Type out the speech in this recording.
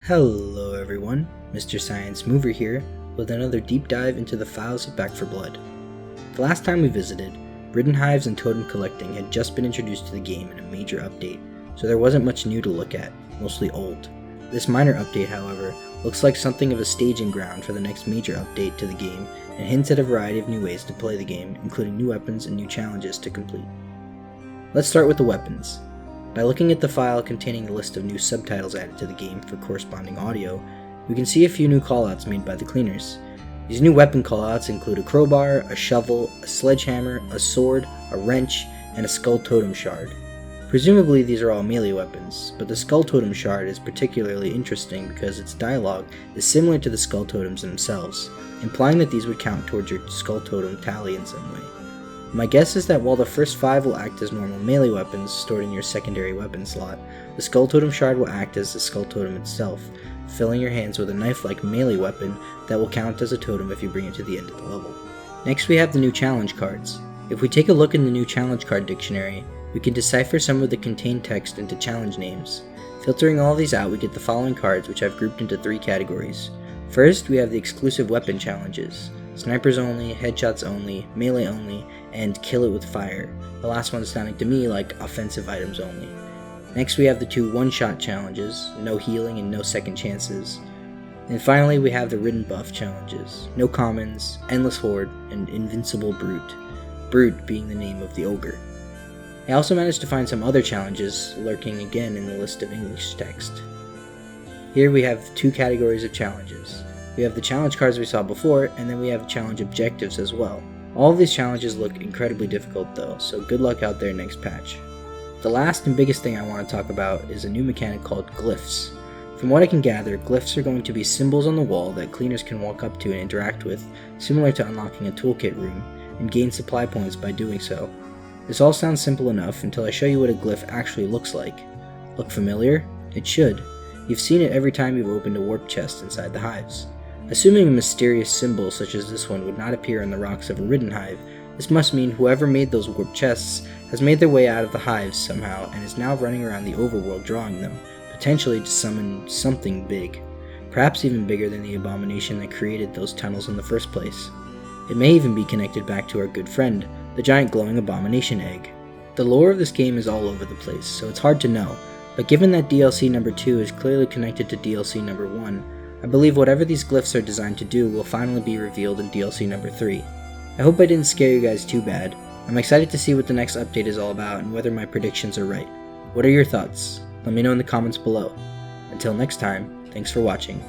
Hello everyone, Mr. Cyan Smoover here with another deep dive into the files of Back 4 Blood. The last time we visited, Ridden Hives and Totem Collecting had just been introduced to the game in a major update, so there wasn't much new to look at, mostly old. This minor update, however, looks like something of a staging ground for the next major update to the game and hints at a variety of new ways to play the game, including new weapons and new challenges to complete. Let's start with the weapons. By looking at the file containing the list of new subtitles added to the game for corresponding audio, we can see a few new callouts made by the cleaners. These new weapon callouts include a crowbar, a shovel, a sledgehammer, a sword, a wrench, and a skull totem shard. Presumably these are all melee weapons, but the skull totem shard is particularly interesting because its dialogue is similar to the skull totems themselves, implying that these would count towards your skull totem tally in some way. My guess is that while the first 5 will act as normal melee weapons stored in your secondary weapon slot, the Skull Totem Shard will act as the Skull Totem itself, filling your hands with a knife-like melee weapon that will count as a totem if you bring it to the end of the level. Next we have the new challenge cards. If we take a look in the new challenge card dictionary, we can decipher some of the contained text into challenge names. Filtering all these out, we get the following cards, which I've grouped into 3 categories. First, we have the exclusive weapon challenges. Snipers only, headshots only, melee only, and kill it with fire. The last one sounding to me like offensive items only. Next we have the 2 one-shot challenges, no healing and no second chances. And finally we have the Ridden Buff challenges, no commons, endless horde, and invincible brute. Brute being the name of the ogre. I also managed to find some other challenges lurking again in the list of English text. Here we have 2 categories of challenges. We have the challenge cards we saw before, and then we have challenge objectives as well. All of these challenges look incredibly difficult though, so good luck out there next patch. The last and biggest thing I want to talk about is a new mechanic called Glyphs. From what I can gather, Glyphs are going to be symbols on the wall that cleaners can walk up to and interact with, similar to unlocking a toolkit room, and gain supply points by doing so. This all sounds simple enough until I show you what a glyph actually looks like. Look familiar? It should. You've seen it every time you've opened a warp chest inside the hives. Assuming a mysterious symbol such as this one would not appear on the rocks of a Ridden Hive, this must mean whoever made those warp chests has made their way out of the hives somehow and is now running around the overworld drawing them, potentially to summon something big. Perhaps even bigger than the abomination that created those tunnels in the first place. It may even be connected back to our good friend, the giant glowing abomination egg. The lore of this game is all over the place, so it's hard to know, but given that DLC number 2 is clearly connected to DLC number 1, I believe whatever these glyphs are designed to do will finally be revealed in DLC number 3. I hope I didn't scare you guys too bad. I'm excited to see what the next update is all about and whether my predictions are right. What are your thoughts? Let me know in the comments below. Until next time, thanks for watching.